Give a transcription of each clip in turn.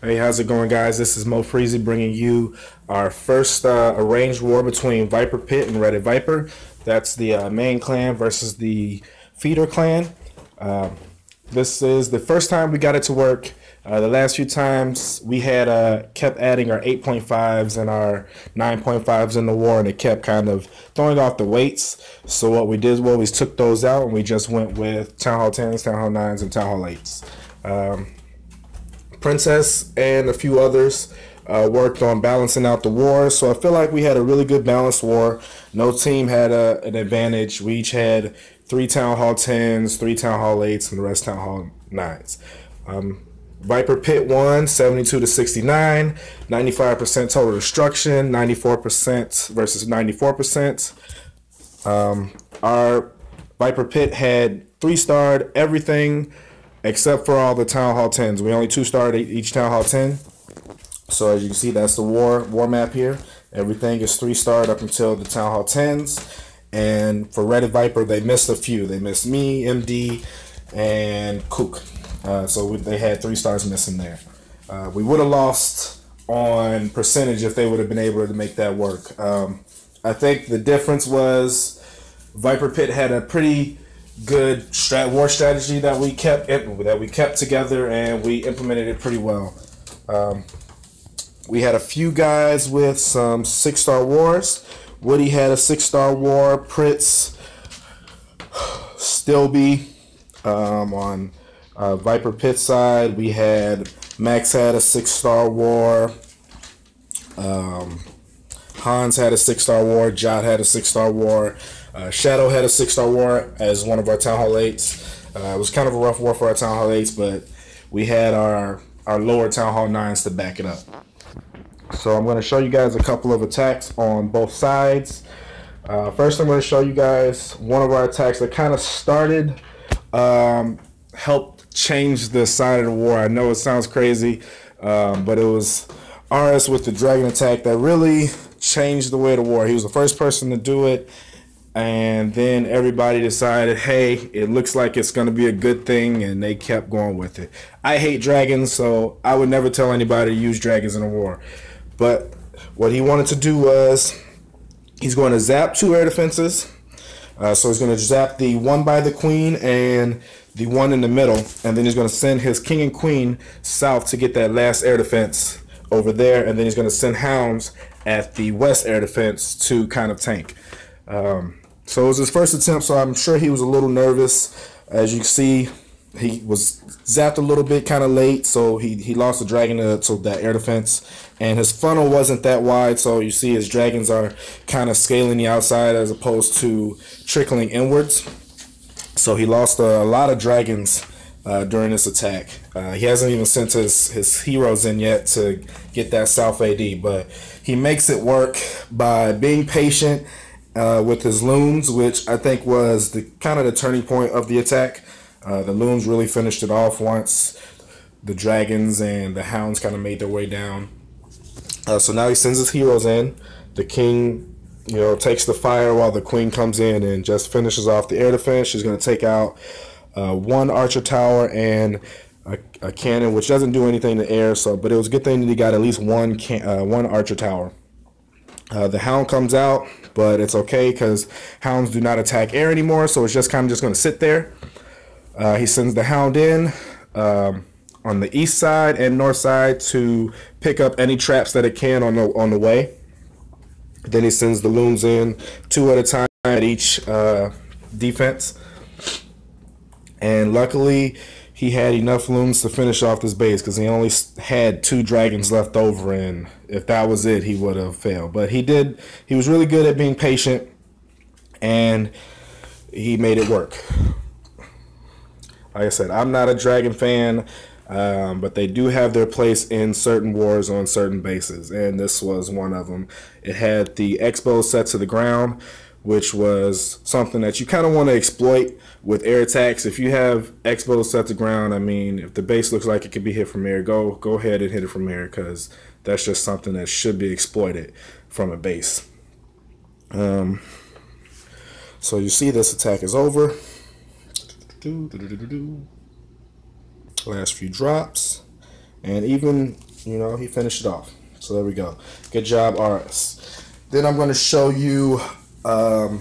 Hey, how's it going, guys? This is Mo Freezy bringing you our first arranged war between Viper Pit and Reddit Viper. That's the main clan versus the feeder clan. Uh, this is the first time we got it to work. The last few times we had kept adding our 8.5s and our 9.5s in the war, and it kept kind of throwing off the weights. So what we did was we took those out and we just went with Town Hall 10s, Town Hall 9s, and Town Hall 8s. Princess and a few others worked on balancing out the war. So I feel like we had a really good balanced war. No team had an advantage. We each had 3 Town Hall 10s, 3 Town Hall 8s, and the rest Town Hall 9s. Viper Pit won 72 to 69, 95% total destruction, 94% versus 94%. Our Viper Pit had 3-starred everything except for all the Town Hall 10s. We only 2-starred each Town Hall 10. So as you can see, that's the war map here. Everything is 3-starred up until the Town Hall 10s. And for Reddit Viper, they missed a few. They missed me, MD, and Kook. So they had 3 stars missing there. We would have lost on percentage if they would have been able to make that work. I think the difference was Viper Pit had a pretty good war strategy that we kept together, and we implemented it pretty well. We had a few guys with some 6-star wars. Woody had a 6-star war. Pritz, Stilby. On Viper Pit side, we had Max had a 6-star war. Hans had a 6-star war. Jot had a 6-star war. Shadow had a 6-star war as one of our Town Hall 8s. It was kind of a rough war for our Town Hall 8s, but we had our lower Town Hall 9s to back it up. So I'm going to show you guys a couple of attacks on both sides. First, I'm going to show you guys one of our attacks that kind of started, helped change the side of the war. I know it sounds crazy, but it was RS with the dragon attack that really changed the way of the war. He was the first person to do it, and then everybody decided, hey, it looks like it's going to be a good thing, and they kept going with it. I hate dragons, so I would never tell anybody to use dragons in a war. But what he wanted to do was he's going to zap 2 air defenses. So he's going to zap the one by the queen and the one in the middle, and then he's going to send his king and queen south to get that last air defense over there, and then he's going to send hounds at the west air defense to kind of tank. So it was his first attempt, so I'm sure he was a little nervous. As you can see, he was zapped a little bit kind of late, so he lost the dragon to that air defense, and his funnel wasn't that wide, so you see his dragons are kind of scaling the outside as opposed to trickling inwards. So he lost a lot of dragons during this attack. He hasn't even sent his heroes in yet to get that south AD, but he makes it work by being patient with his loons, which I think was the kind of the turning point of the attack. The loons really finished it off once the dragons and the hounds kind of made their way down. So now he sends his heroes in. The king, takes the fire while the queen comes in and just finishes off the air defense. She's going to take out 1 archer tower and a cannon, which doesn't do anything in the air. But it was a good thing that he got at least one archer tower. The hound comes out, but it's okay because hounds do not attack air anymore. So it's just kind of just going to sit there. He sends the hound in on the east side and north side to pick up any traps that it can on the way. Then he sends the loons in 2 at a time at each defense. And luckily, he had enough loons to finish off this base because he only had 2 dragons left over, and if that was it, he would have failed. But he did. He was really good at being patient, and he made it work. Like I said, I'm not a dragon fan, but they do have their place in certain wars on certain bases, and this was one of them. It had the X-bow set to the ground, which was something that you kind of want to exploit with air attacks. If you have X-bows set to ground, I mean, if the base looks like it could be hit from air, go ahead and hit it from air, because that's just something that should be exploited from a base. So you see this attack is over. Last few drops. And even You know, he finished it off. So there we go. Good job, RS. Then I'm going to show you, I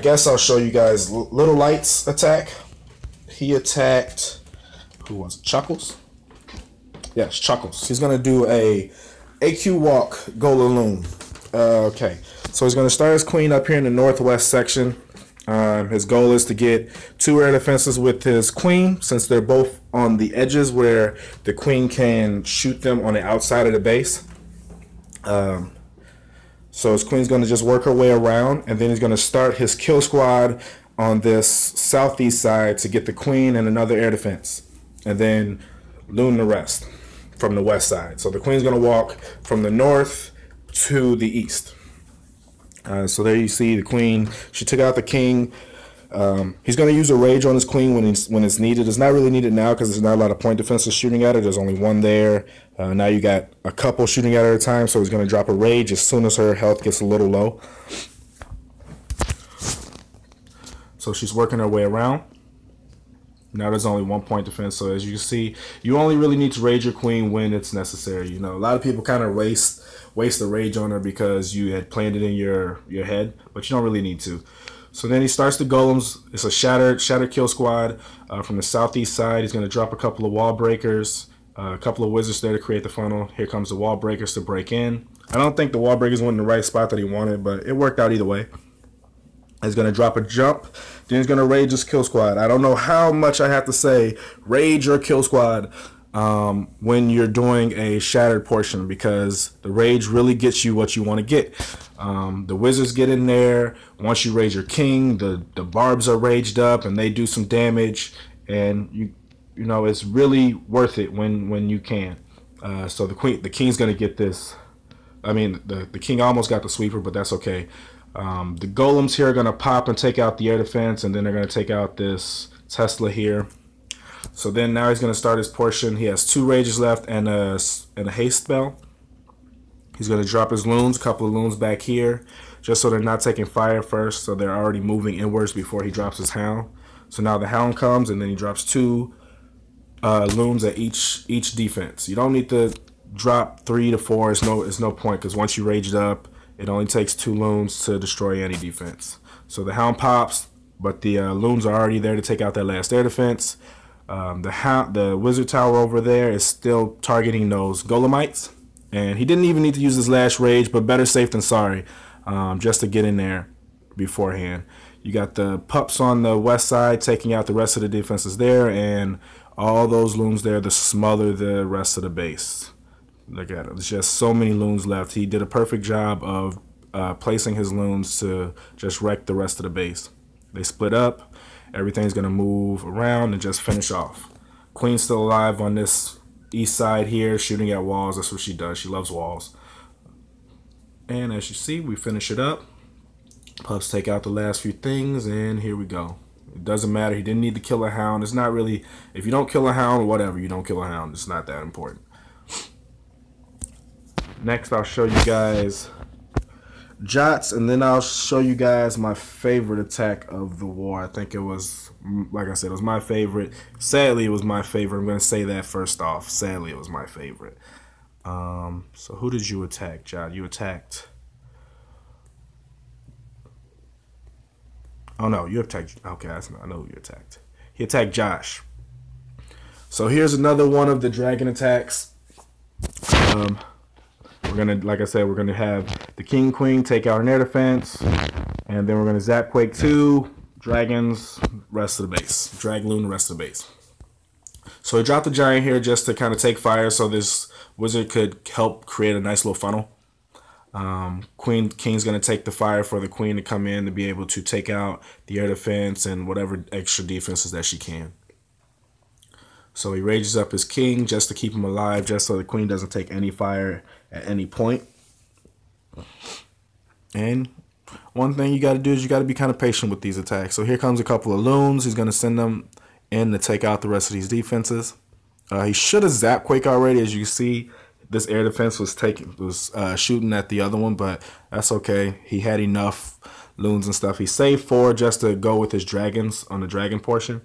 guess I'll show you guys Little Light's attack. He attacked, who was it? Chuckles? Yes, Chuckles. He's going to do a AQ walk Golaloon. Okay, so he's going to start his queen up here in the northwest section. His goal is to get 2 air defenses with his queen, since they're both on the edges where the queen can shoot them on the outside of the base. So his queen's going to just work her way around, and then he's going to start his kill squad on this southeast side to get the queen and another air defense, and then loon the rest from the west side. So the queen's going to walk from the north to the east. So there you see the queen. She took out the king. He's going to use a rage on his queen when it's needed. It's not really needed now because there's not a lot of point defenses shooting at her. There's only one there. Now you got a couple shooting at her at a time, so he's going to drop a rage as soon as her health gets a little low. So she's working her way around. Now there's only 1 point defense, so as you can see, you only really need to rage your queen when it's necessary. You know, a lot of people kind of waste the rage on her because you had planned it in your head, but you don't really need to. So then he starts the golems. It's a shattered kill squad from the southeast side. He's going to drop a couple of wall breakers, a couple of wizards there to create the funnel. Here comes the wall breakers to break in. I don't think the wall breakers went in the right spot that he wanted, but it worked out either way. He's going to drop a jump. Then he's going to rage his kill squad. I don't know how much I have to say rage your kill squad when you're doing a shattered portion, because the rage really gets you what you want to get. The wizards get in there. Once you rage your king, the barbs are raged up and they do some damage, and you know it's really worth it when you can. So the king's going to get this. I mean, the king almost got the sweeper, but that's okay. The golems here are going to pop and take out the air defense, and then they're going to take out this Tesla here. So then now he's going to start his portion. He has 2 rages left and a haste spell. He's going to drop his loons, a couple of loons back here, just so they're not taking fire first, so they're already moving inwards before he drops his hound. So now the hound comes, and then he drops 2 loons at each defense. You don't need to drop 3 to 4. It's no point, because once you rage it up, it only takes 2 loons to destroy any defense. So the hound pops, but the loons are already there to take out that last air defense. The wizard tower over there is still targeting those golemites, and he didn't even need to use his last rage, but better safe than sorry, just to get in there beforehand. You got the pups on the west side taking out the rest of the defenses there, and all those loons there to smother the rest of the base. Look at it. There's just so many loons left. He did a perfect job of placing his loons to just wreck the rest of the base. They split up. Everything's going to move around and just finish off. Queen's still alive on this east side here, shooting at walls. That's what she does. She loves walls. And as you see, we finish it up. Pups take out the last few things, and here we go. It doesn't matter. He didn't need to kill a hound. It's not really, if you don't kill a hound, whatever, you don't kill a hound. It's not that important. Next, I'll show you guys Jots, and then I'll show you guys my favorite attack of the war. I think it was, like I said, it was my favorite. Sadly, it was my favorite. I'm going to say that first off. Sadly, it was my favorite. So who did you attack, Jot? You attacked... Oh, no, you attacked... Okay, I know who you attacked. He attacked Josh. So here's another one of the dragon attacks. We're gonna, like I said, we're gonna have the king queen take out an air defense, and then we're gonna Zapquake 2 dragons, rest of the base, Dragloon, rest of the base. So I dropped the giant here just to kind of take fire, so this wizard could help create a nice little funnel. King's gonna take the fire for the queen to come in to be able to take out the air defense and whatever extra defenses that she can. So he rages up his king just to keep him alive, just so the queen doesn't take any fire at any point. And one thing you got to do is you got to be kind of patient with these attacks. So here comes a couple of loons. He's going to send them in to take out the rest of these defenses. He should have Zapquake already. As you can see, this air defense was shooting at the other one, but that's okay. He had enough loons and stuff. He saved 4 just to go with his dragons on the dragon portion.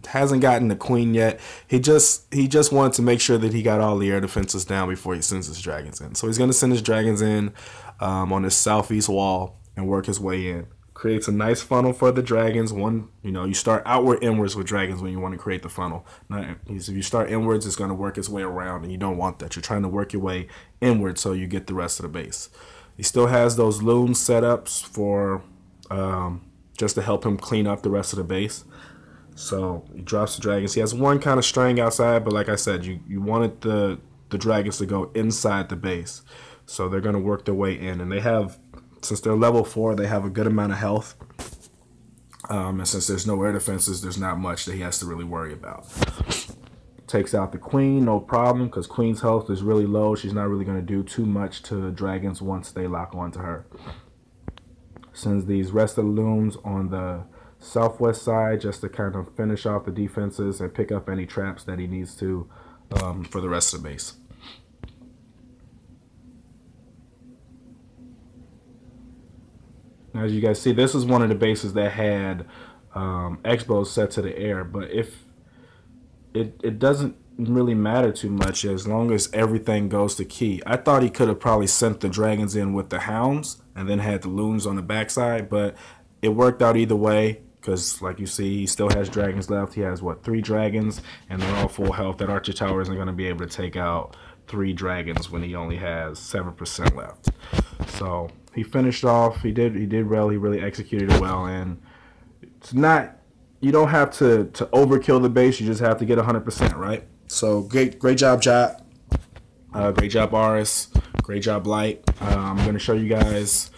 hasn't gotten the queen yet. He just wanted to make sure that he got all the air defenses down before he sends his dragons in. So he's going to send his dragons in on this southeast wall and work his way in. Creates a nice funnel for the dragons. You start outward inwards with dragons when you want to create the funnel. Now, if you start inwards, it's going to work its way around, and you don't want that. You're trying to work your way inward so you get the rest of the base. He still has those loom setups for just to help him clean up the rest of the base. So he drops the dragons. He has one kind of string outside, but like I said, you wanted the dragons to go inside the base. So they're going to work their way in, and they have, since they're level 4, they have a good amount of health. And since there's no air defenses, there's not much that he has to really worry about. Takes out the queen, no problem, because queen's health is really low. She's not really going to do too much to dragons once they lock onto her. Sends these rest of the looms on the southwest side just to kind of finish off the defenses and pick up any traps that he needs to for the rest of the base. As you guys see, this is one of the bases that had X-bows set to the air, but if it doesn't really matter too much as long as everything goes to key. I thought he could have probably sent the dragons in with the hounds and then had the loons on the backside, but it worked out either way because, like you see, he still has dragons left. He has, 3 dragons, and they're all full health. That archer tower isn't going to be able to take out 3 dragons when he only has 7% left. So he finished off. He did well. He really executed it well, and it's not. You don't have to overkill the base. You just have to get 100%, right? So great job, Jot. Great job, Aris. Great job, Light. I'm going to show you guys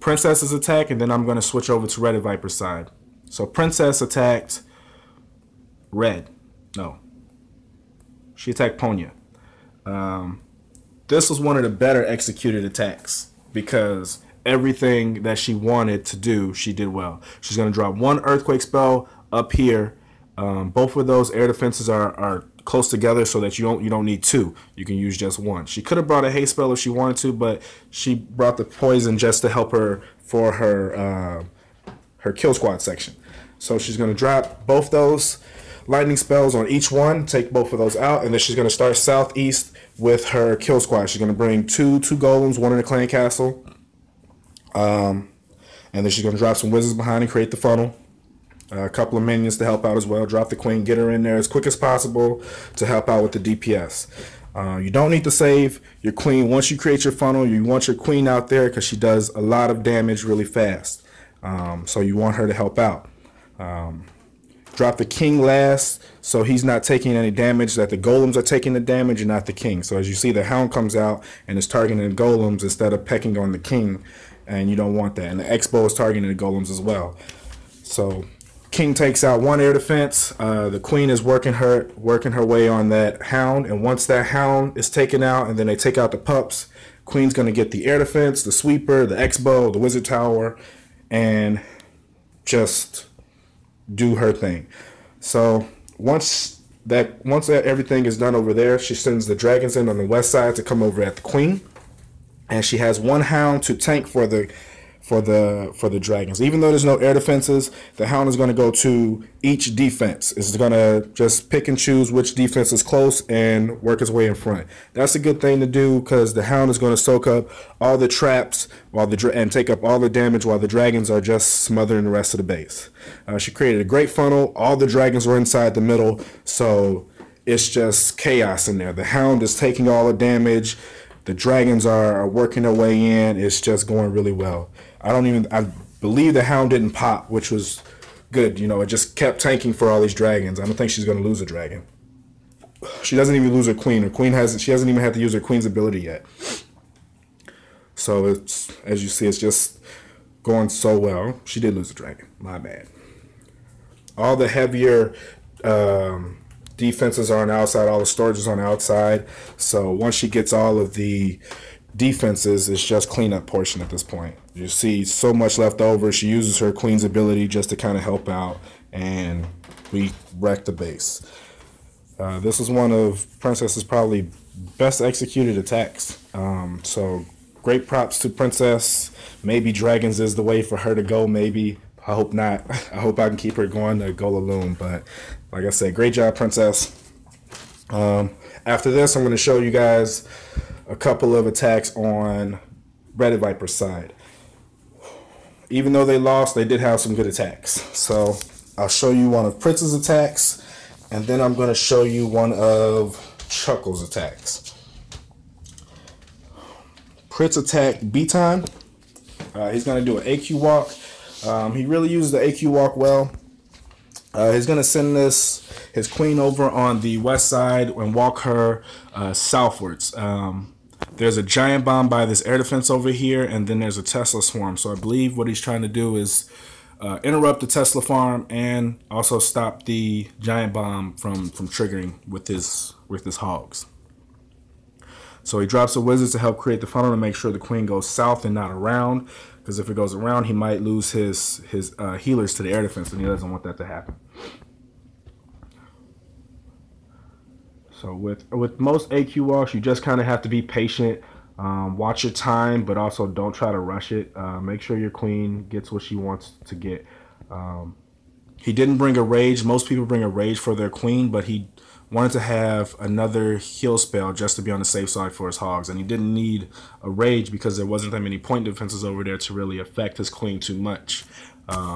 Princess's attack, and then I'm going to switch over to Red and Viper's side. So Princess attacked Red. No. She attacked Ponya. This was one of the better executed attacks because everything that she wanted to do, she did well. She's going to drop 1 earthquake spell up here. Both of those air defenses are close together so that you don't need 2. You can use just 1. She could have brought a haste spell if she wanted to, but she brought the poison just to help her for her kill squad section. So she's going to drop both those lightning spells on each one, take both of those out, and then she's going to start southeast with her kill squad. She's going to bring two golems, one in the clan castle, and then she's going to drop some wizards behind and create the funnel. A couple of minions to help out as well. Drop the queen, get her in there as quick as possible to help out with the DPS. You don't need to save your queen. Once you create your funnel, you want your queen out there because she does a lot of damage really fast. So you want her to help out. Drop the king last so he's not taking any damage, that the golems are taking the damage and not the king. So as you see, the hound comes out and is targeting the golems instead of pecking on the king, and you don't want that. And the X-bow is targeting the golems as well. So king takes out 1 air defense. The queen is working her way on that hound, and once that hound is taken out and then they take out the pups, queen's going to get the air defense, the sweeper, the X-bow, the wizard tower, and just do her thing. So once everything is done over there, she sends the dragons in on the west side to come over at the queen, and she has 1 hound to tank for the dragons. Even though there's no air defenses, the hound is going to go to each defense. It's going to just pick and choose which defense is close and work its way in front. That's a good thing to do because the hound is going to soak up all the traps and take up all the damage while the dragons are just smothering the rest of the base. She created a great funnel. All the dragons were inside the middle, so it's just chaos in there. The hound is taking all the damage. The dragons are working their way in. It's just going really well. I believe the hound didn't pop, which was good. You know, it just kept tanking for all these dragons. I don't think she's going to lose a dragon. She doesn't even lose her queen. She hasn't even had to use her queen's ability yet. So it's, as you see, it's just going so well. She did lose a dragon. My bad. All the heavier defenses are on the outside. All the storage is on the outside. So once she gets all of the defenses, it's just cleanup portion at this point. You see so much left over. She uses her queen's ability just to kind of help out, and we wreck the base. This is one of Princess's probably best executed attacks. So great props to Princess. Maybe dragons is the way for her to go, maybe. I hope not. I hope I can keep her going to Golaloon. But like I said, great job, Princess. After this, I'm going to show you guys a couple of attacks on Red Viper's side. Even though they lost, they did have some good attacks. So I'll show you one of Prince's attacks, and then I'm going to show you one of Chuckle's attacks. Prince attack B-Time. He's going to do an AQ walk. He really uses the AQ walk well. He's going to send his queen over on the west side and walk her southwards. There's a giant bomb by this air defense over here, and then there's a Tesla swarm. So I believe what he's trying to do is interrupt the Tesla farm and also stop the giant bomb from triggering with his hogs. So he drops a wizard to help create the funnel to make sure the queen goes south and not around, because if it goes around, he might lose his healers to the air defense, and he doesn't want that to happen. So with most AQ walks, you just kind of have to be patient, watch your time, but also don't try to rush it. Make sure your queen gets what she wants to get. He didn't bring a rage. Most people bring a rage for their queen, but he wanted to have another heal spell just to be on the safe side for his hogs, and he didn't need a rage because there wasn't that many point defenses over there to really affect his queen too much.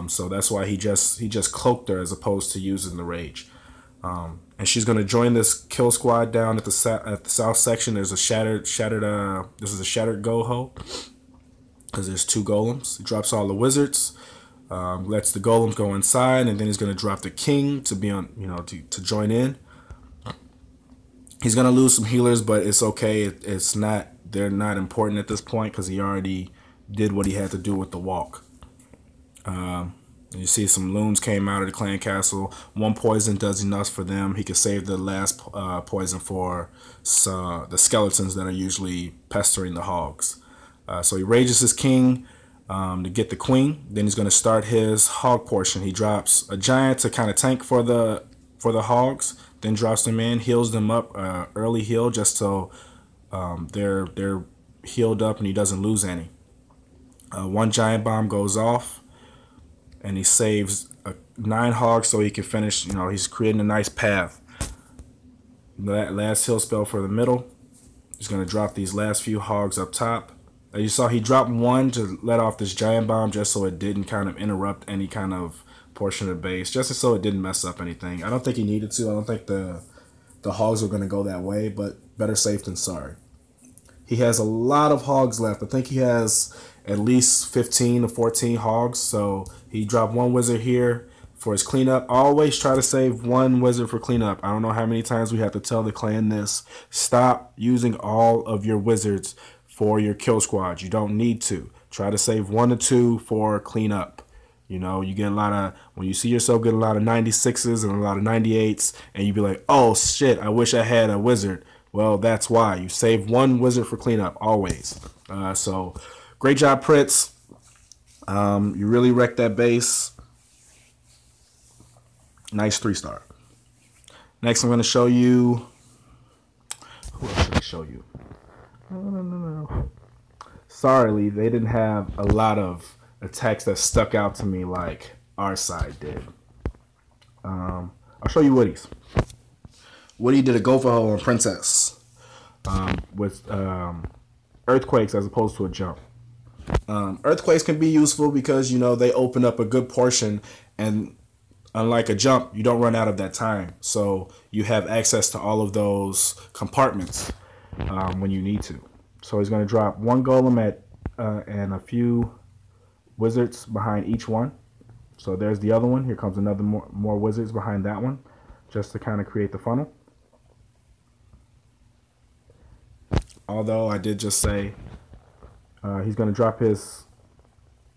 So that's why he just cloaked her as opposed to using the rage. And she's going to join this kill squad down at the south section. There's a shattered this is a shattered go-ho because there's 2 golems. He drops all the wizards, lets the golems go inside, and then he's going to drop the king to be on, to join in. He's going to lose some healers, but it's okay. They're not important at this point because he already did what he had to do with the walk. You see some loons came out of the clan castle. 1 poison does enough for them. He could save the last poison for the skeletons that are usually pestering the hogs. So he rages his king to get the queen. Then he's going to start his hog portion. He drops a giant to kind of tank for the hogs. Then drops them in, heals them up, early heal just so they're healed up and he doesn't lose any. 1 giant bomb goes off, and he saves 9 hogs so he can finish. He's creating a nice path. That last heal spell for the middle. He's going to drop these last few hogs up top. As you saw, he dropped 1 to let off this giant bomb just so it didn't kind of interrupt any kind of portion of the base, just so it didn't mess up anything. I don't think he needed to. I don't think the hogs were going to go that way, but better safe than sorry. He has a lot of hogs left. I think he has at least 15 to 14 hogs, so he dropped 1 wizard here for his cleanup. Always try to save 1 wizard for cleanup. I don't know how many times we have to tell the clan this. Stop using all of your wizards for your kill squads. You don't need to. Try to save 1 to 2 for cleanup. You get a lot of, when you see yourself get a lot of 96s and a lot of 98s, and you be like, oh shit, I wish I had a wizard. Well, that's why. You save 1 wizard for cleanup, always. So, great job, Pritz. You really wrecked that base. Nice 3-star. Next, I'm going to show you, who else should I show you? No. Sorry, Lee, they didn't have a lot of attacks that stuck out to me like our side did. I'll show you Woody's. Woody did a go for hole on Princess with earthquakes as opposed to a jump. Earthquakes can be useful because they open up a good portion, and unlike a jump, you don't run out of that time, so you have access to all of those compartments when you need to. So he's going to drop 1 golem and a few wizards behind each one. So there's the other one. Here comes another more wizards behind that one, just to kind of create the funnel. Although I did just say he's going to drop his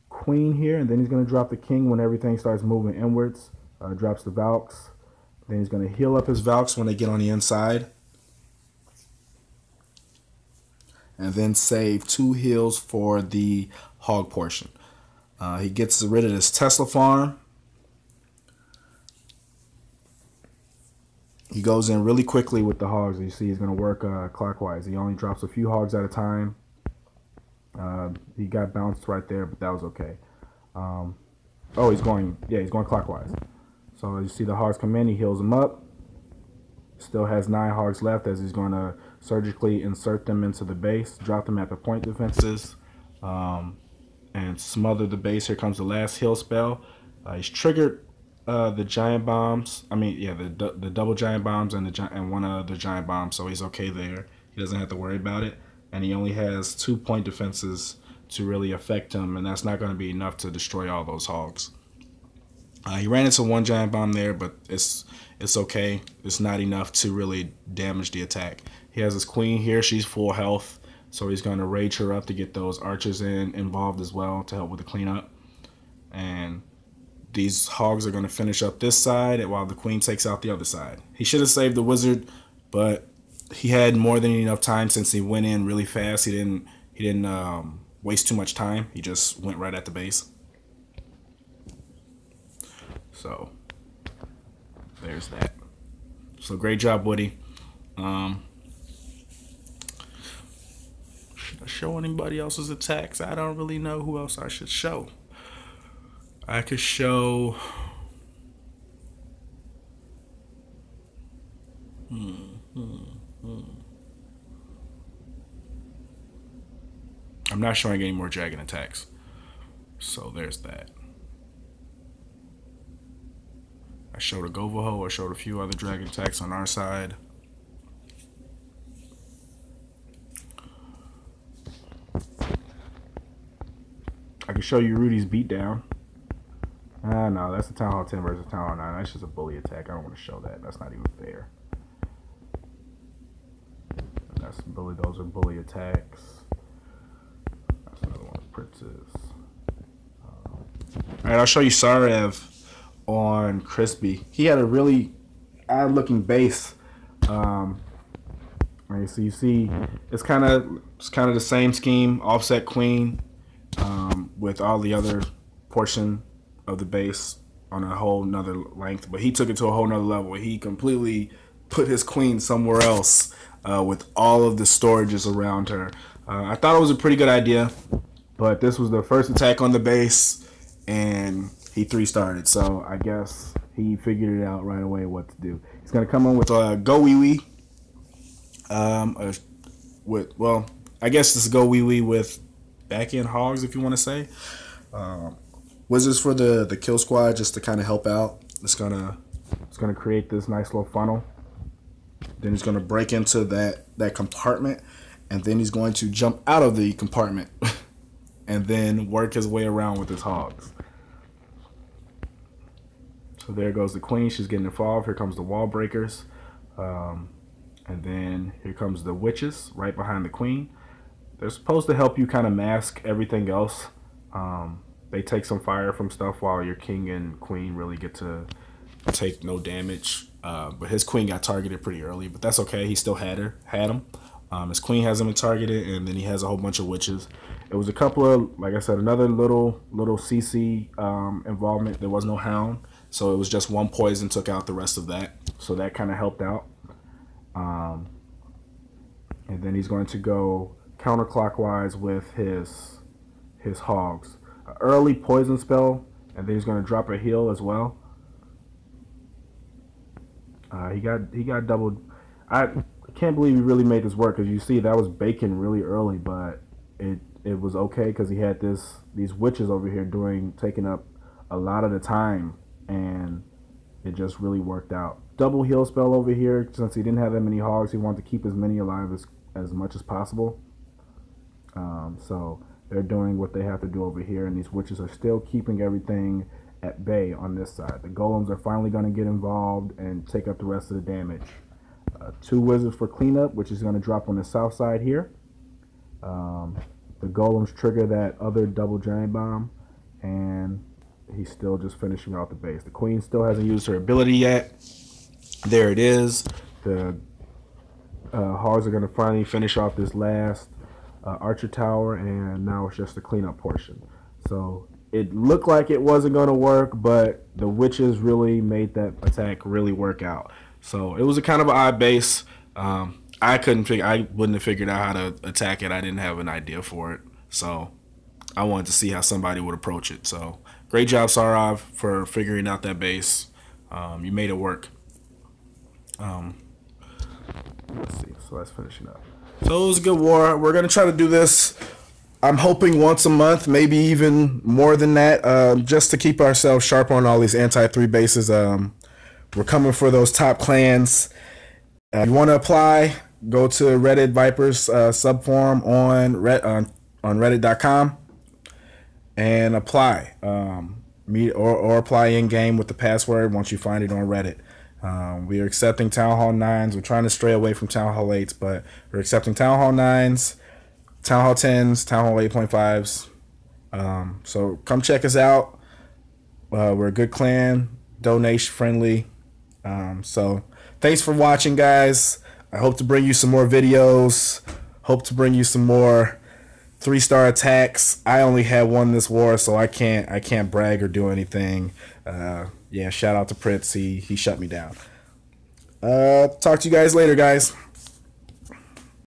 queen here, and then he's going to drop the king when everything starts moving inwards. Drops the Valks. Then he's going to heal up his Valks when they get on the inside. And then save 2 heals for the hog portion. He gets rid of this Tesla farm. He goes in really quickly with the hogs. You see he's going to work clockwise. He only drops a few hogs at a time. He got bounced right there, but that was okay. Oh, he's going. Yeah, he's going clockwise. So you see the hogs come in. He heals them up. Still has 9 hogs left as he's going to surgically insert them into the base, drop them at the point defenses, and smother the base. Here comes the last heal spell. He's triggered the giant bombs. I mean, yeah, the double giant bombs and one of the giant bombs, so he's okay there. He doesn't have to worry about it, and he only has 2 point defenses to really affect him, and that's not going to be enough to destroy all those hogs. He ran into 1 giant bomb there, but it's okay. It's not enough to really damage the attack. He has his queen here. She's full health, so he's going to rage her up to get those archers involved as well to help with the cleanup. And these hogs are going to finish up this side while the queen takes out the other side. He should have saved the wizard, but he had more than enough time since he went in really fast. He didn't waste too much time. He just went right at the base. So there's that. So great job, Woody. Should I show anybody else's attacks? I don't really know who else I should show. I could show. I'm not showing any more dragon attacks. So there's that. I showed a Govaho. I showed a few other dragon attacks on our side. I can show you Rudy's beatdown. No, that's the Town Hall 10 versus Town Hall 9. That's just a bully attack. I don't want to show that. That's not even fair. Those are bully attacks. That's another one of Prince's. Alright, I'll show you Sarev on Crispy. He had a really odd looking base. Right, so you see it's kind of the same scheme, offset queen, with all the other portion of the base on a whole nother length, but he took it to a whole nother level. He completely put his queen somewhere else with all of the storages around her. I thought it was a pretty good idea, but this was the first attack on the base and he 3-starred it, so I guess he figured it out right away what to do. He's gonna come in with a Go Wee Wee. Well, I guess this is Go Wee Wee with back end hogs, if you want to say. Wizards for the kill squad, just to kind of help out. It's gonna create this nice little funnel. Then he's gonna break into that compartment, and then he's going to jump out of the compartment, and then work his way around with his hogs. So there goes the queen. She's getting involved. Here comes the wall breakers, and then here comes the witches right behind the queen. They're supposed to help you kind of mask everything else. They take some fire from stuff while your king and queen really get to take no damage. But his queen got targeted pretty early, but that's okay. He still had him. His queen has him targeted, and then he has a whole bunch of witches. It was a couple of, like I said, another little CC involvement. There was no hound, so it was just 1 poison took out the rest of that. So that kind of helped out. And then he's going to go counterclockwise with his hogs. An early poison spell, and then he's going to drop a heal as well. He got doubled. I can't believe he really made this work, because you see that was baking really early, but it was okay because he had these witches over here taking up a lot of the time, and it just really worked out. Double heal spell over here, since he didn't have that many hogs, he wanted to keep as many alive as much as possible. So they're doing what they have to do over here, and these witches are still keeping everything at bay on this side. The golems are finally going to get involved and take up the rest of the damage. 2 wizards for cleanup, which is going to drop on the south side here. The golems trigger that other double giant bomb, and he's still just finishing out the base. The queen still hasn't used her ability yet. There it is. The hogs are going to finally finish off this last archer tower, and now it's just the cleanup portion. So it looked like it wasn't going to work, but the witches really made that attack really work out. So it was a kind of an odd base. I wouldn't have figured out how to attack it. I didn't have an idea for it. So I wanted to see how somebody would approach it. So Great job, Sarov, for figuring out that base. You made it work. Let's see. So let's finish it up. So it was a good war. We're gonna try to do this. I'm hoping once a month, maybe even more than that, just to keep ourselves sharp on all these anti-3 bases. We're coming for those top clans. If you want to apply, go to Reddit Vipers subforum on Reddit.com and apply. Or apply in game with the password once you find it on Reddit. We are accepting Town Hall 9s. We're trying to stray away from Town Hall 8s, but we're accepting Town Hall 9s, Town Hall 10s, Town Hall 8.5s. So come check us out. We're a good clan, donation friendly. So thanks for watching, guys. I hope to bring you some more videos. Hope to bring you some more 3-star attacks. I only had one this war, so I can't brag or do anything. Yeah, shout out to Pritz. He shut me down. Talk to you guys later, guys.